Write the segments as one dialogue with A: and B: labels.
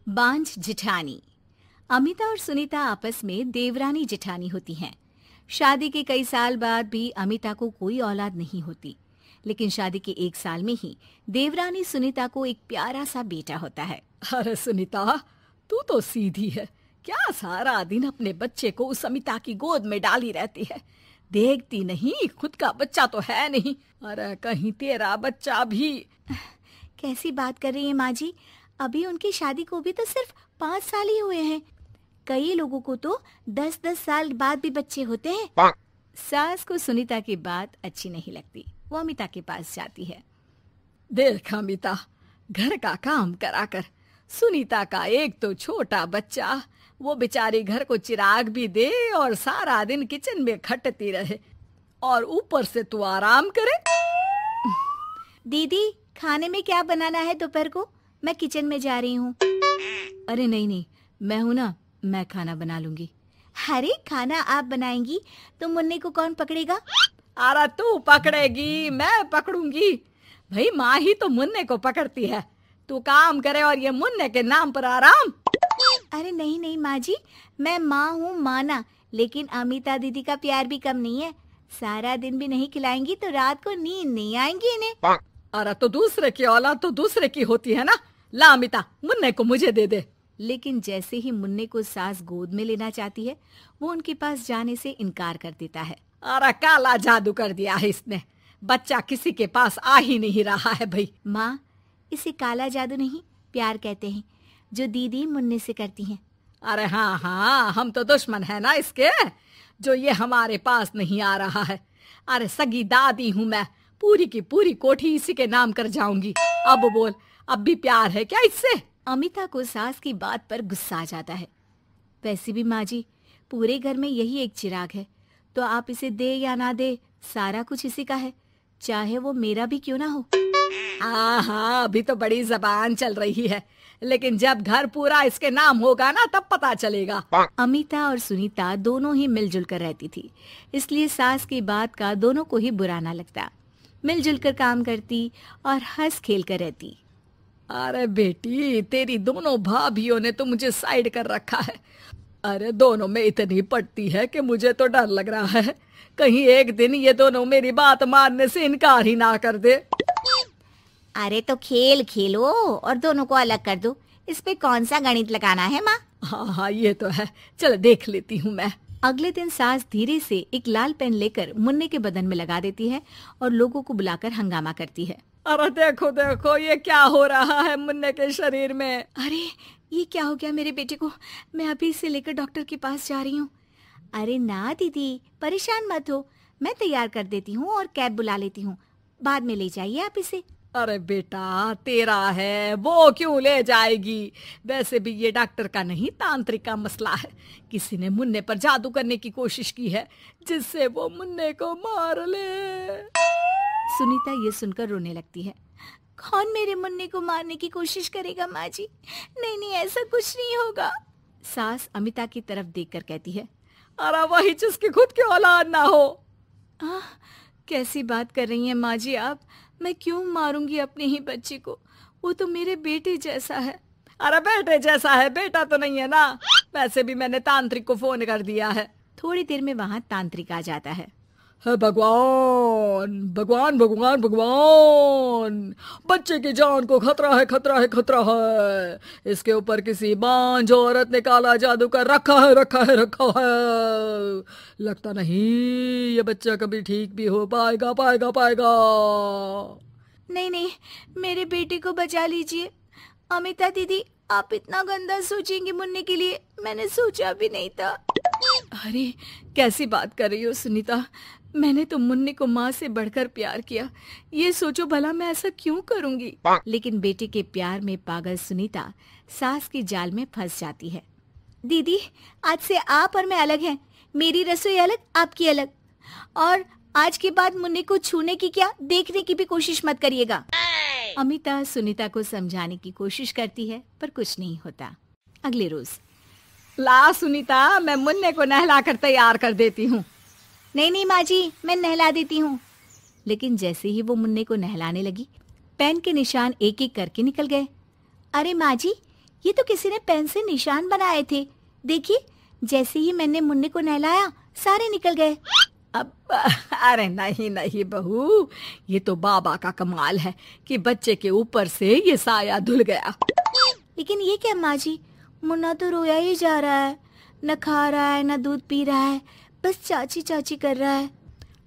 A: बांझ जिठानी। अमिता और सुनीता आपस में देवरानी जिठानी होती हैं। शादी के कई साल बाद भी अमिता को कोई औलाद नहीं होती, लेकिन शादी के 1 साल में ही देवरानी सुनीता को एक प्यारा सा बेटा होता है।
B: अरे सुनीता, तू तो सीधी है। क्या सारा दिन अपने बच्चे को उस अमिता की गोद में डाली रहती है? देखती नहीं, खुद का बच्चा तो है नहीं। अरे कहीं तेरा बच्चा भी।
A: कैसी बात कर रही है माँ जी? अभी उनकी शादी को भी तो सिर्फ 5 साल ही हुए हैं। कई लोगों को तो 10-10 साल बाद भी बच्चे होते हैं। सास को सुनीता की बात अच्छी नहीं लगती। वो अमिता के पास जाती है।
B: देख अमिता, घर का काम कराकर सुनीता का एक तो छोटा बच्चा, वो बेचारी घर को चिराग भी दे और सारा दिन किचन में खटती रहे, और ऊपर से तू आराम करे।
A: दीदी, खाने में क्या बनाना है दोपहर को? मैं किचन में जा रही हूँ।
B: अरे नहीं, मैं हूँ ना, मैं खाना बना लूंगी।
A: अरे खाना आप बनाएंगी तो मुन्ने को कौन पकड़ेगा?
B: अरे तू पकड़ेगी, मैं पकड़ूंगी। भाई माँ ही तो मुन्ने को पकड़ती है। तू काम करे और ये मुन्ने के नाम पर आराम।
A: अरे नहीं माँ जी, मैं माँ हूँ माना, लेकिन अमिता दीदी का प्यार भी कम नहीं है। सारा दिन भी नहीं खिलाएंगी तो रात को नींद नहीं आएंगी इन्हें।
B: अरे तो दूसरे की औलाद तो दूसरे की होती है ना। ला अमिता, मुन्ने को मुझे दे दे।
A: लेकिन जैसे ही मुन्ने को सास गोद में लेना चाहती है, वो उनके पास जाने से इनकार कर देता है।
B: अरे काला जादू कर दिया है इसने, बच्चा किसी के पास आ ही नहीं रहा है। भाई
A: माँ, इसे काला जादू नहीं, प्यार कहते हैं, जो दीदी मुन्ने से करती हैं।
B: अरे हाँ, हम तो दुश्मन है ना इसके, जो ये हमारे पास नहीं आ रहा है। अरे सगी दादी हूँ मैं, पूरी की पूरी कोठी इसी के नाम कर जाऊंगी। अब बोल, अब भी प्यार है क्या इससे?
A: अमिता को सास की बात पर गुस्सा आ जाता है। वैसे भी माँ जी, पूरे घर में यही एक चिराग है, तो आप इसे दे या ना दे, सारा कुछ इसी का है, चाहे वो मेरा भी क्यों ना हो।
B: हाँ, अभी तो बड़ी जबान चल रही है, लेकिन जब घर पूरा इसके नाम होगा ना, तब पता चलेगा।
A: अमिता और सुनीता दोनों ही मिलजुल कर रहती थी, इसलिए सास की बात का दोनों को ही बुरा ना लगता। मिलजुल कर काम करती और हंस खेल कर रहती।
B: अरे बेटी, तेरी दोनों भाभियों ने तो मुझे साइड कर रखा है। अरे दोनों में इतनी पड़ती है कि मुझे तो डर लग रहा है, कहीं एक दिन ये दोनों मेरी बात मानने से इनकार ही ना कर दे।
A: अरे तो खेल खेलो और दोनों को अलग कर दो, इस पे कौन सा गणित लगाना है माँ?
B: हाँ, ये तो है, चल देख लेती हूँ मैं।
A: अगले दिन सास धीरे से एक लाल पेन लेकर मुन्ने के बदन में लगा देती है और लोगों को बुलाकर हंगामा करती है।
B: अरे देखो देखो, ये क्या हो रहा है मुन्ने के शरीर में?
A: अरे ये क्या हो गया मेरे बेटे को? मैं अभी इसे लेकर डॉक्टर के पास जा रही हूँ। अरे ना दीदी, परेशान मत हो, मैं तैयार कर देती हूँ और कैब बुला लेती हूँ, बाद में ले जाइए आप इसे।
B: अरे बेटा, तेरा है, वो क्यों ले जाएगी? वैसे भी ये डॉक्टर का नहीं, तांत्रिक का मसला है। किसी ने मुन्ने पर जादू करने की कोशिश की है, जिससे वो मुन्ने को मार ले।
A: सुनीता ये सुनकर रोने लगती है। कौन मेरे मुन्ने को मारने की कोशिश करेगा माँ जी? नहीं, ऐसा कुछ नहीं होगा। सास अमिता की तरफ देखकर कहती है।
B: अरे वही जिसकी खुद की औलाद ना हो।
A: कैसी बात कर रही हैं माँ जी आप? मैं क्यों मारूंगी अपने ही बच्चे को? वो तो मेरे बेटे जैसा है।
B: अरे बेटे जैसा है, बेटा तो नहीं है ना। वैसे भी मैंने तांत्रिक को फोन कर दिया है।
A: थोड़ी देर में वहाँ तांत्रिक आ जाता है।
B: भगवान भगवान भगवान भगवान, बच्चे की जान को खतरा है, खतरा है, खतरा है। इसके ऊपर किसी बांझ औरत ने काला जादू कर रखा है, रखा है, रखा है। लगता नहीं ये बच्चा कभी ठीक भी हो पाएगा, पाएगा, पाएगा।
A: नहीं, मेरे बेटे को बचा लीजिए। अमिता दीदी, आप इतना गंदा सोचेंगे मुन्ने के लिए, मैंने सोचा भी नहीं था।
B: अरे कैसी बात कर रही हो सुनीता? मैंने तो मुन्ने को माँ से बढ़कर प्यार किया, ये सोचो भला मैं ऐसा क्यों करूंगी?
A: लेकिन बेटे के प्यार में पागल सुनीता सास के जाल में फंस जाती है। दीदी, आज से आप और मैं अलग हैं, मेरी रसोई अलग, आपकी अलग, और आज के बाद मुन्ने को छूने की क्या, देखने की भी कोशिश मत करिएगा। अमिता सुनीता को समझाने की कोशिश करती है, पर कुछ नहीं होता। अगले रोज।
B: ला सुनीता, मैं मुन्ने को नहला कर तैयार कर देती हूँ।
A: नहीं माँ जी, मैं नहला देती हूँ। लेकिन जैसे ही वो मुन्ने को नहलाने लगी, पेन के निशान एक एक करके निकल गए। अरे माँ जी, ये तो किसी ने पेन से निशान बनाए थे। देखिए, जैसे ही मैंने मुन्ने को नहलाया सारे निकल गए।
B: अब अरे नहीं नहीं बहू, ये तो बाबा का कमाल है कि बच्चे के ऊपर से ये साया धुल गया।
A: लेकिन ये क्या माँ जी, मुन्ना तो रोया ही जा रहा है, न खा रहा है न दूध पी रहा है, बस चाची चाची कर रहा है।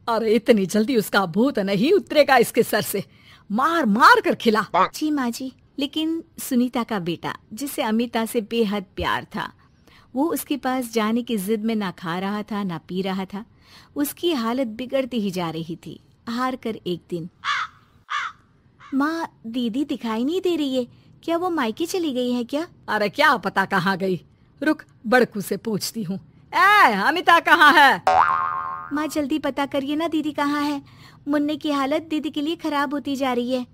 B: अरे इतनी जल्दी उसका भूत नहीं उतरेगा इसके सर से, मार मार कर खिला।
A: जी माँ जी। लेकिन सुनीता का बेटा, जिसे अमिता से बेहद प्यार था, वो उसके पास जाने की जिद में ना खा रहा था ना पी रहा था। उसकी हालत बिगड़ती ही जा रही थी। हार कर एक दिन, माँ दीदी दिखाई नहीं दे रही है, क्या वो मायके चली गई है क्या?
B: अरे क्या पता कहाँ गई, रुक बड़कू से पूछती हूँ। ए अमिता कहाँ है?
A: माँ जल्दी पता करिए ना, दीदी कहाँ है? मुन्ने की हालत दीदी के लिए खराब होती जा रही है।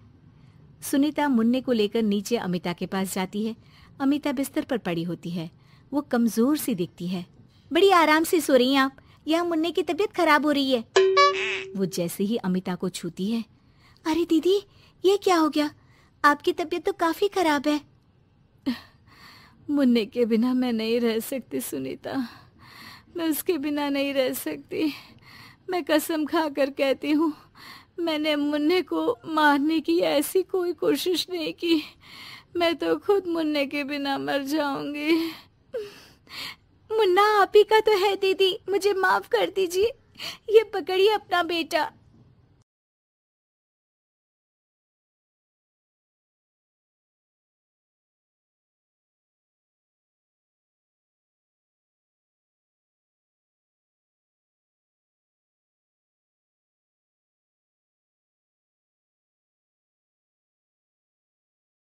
A: सुनीता मुन्ने को लेकर नीचे अमिता के पास जाती है। अमिता बिस्तर पर पड़ी होती है। वो कमजोर सी दिखती है। बड़ी आराम से सो रही हैं आप, यहाँ मुन्ने की तबीयत खराब हो रही है। वो जैसे ही अमिता को छूती है, अरे दीदी ये क्या हो गया? आपकी तबीयत तो काफी खराब है।
B: मुन्ने के बिना मैं नहीं रह सकती सुनीता, मैं उसके बिना नहीं रह सकती। मैं कसम खा कर कहती हूँ, मैंने मुन्ने को मारने की ऐसी कोई कोशिश नहीं की। मैं तो खुद मुन्ने के बिना मर जाऊंगी।
A: मुन्ना आप ही का तो है दीदी, मुझे माफ कर दीजिए। ये पकड़िए अपना बेटा,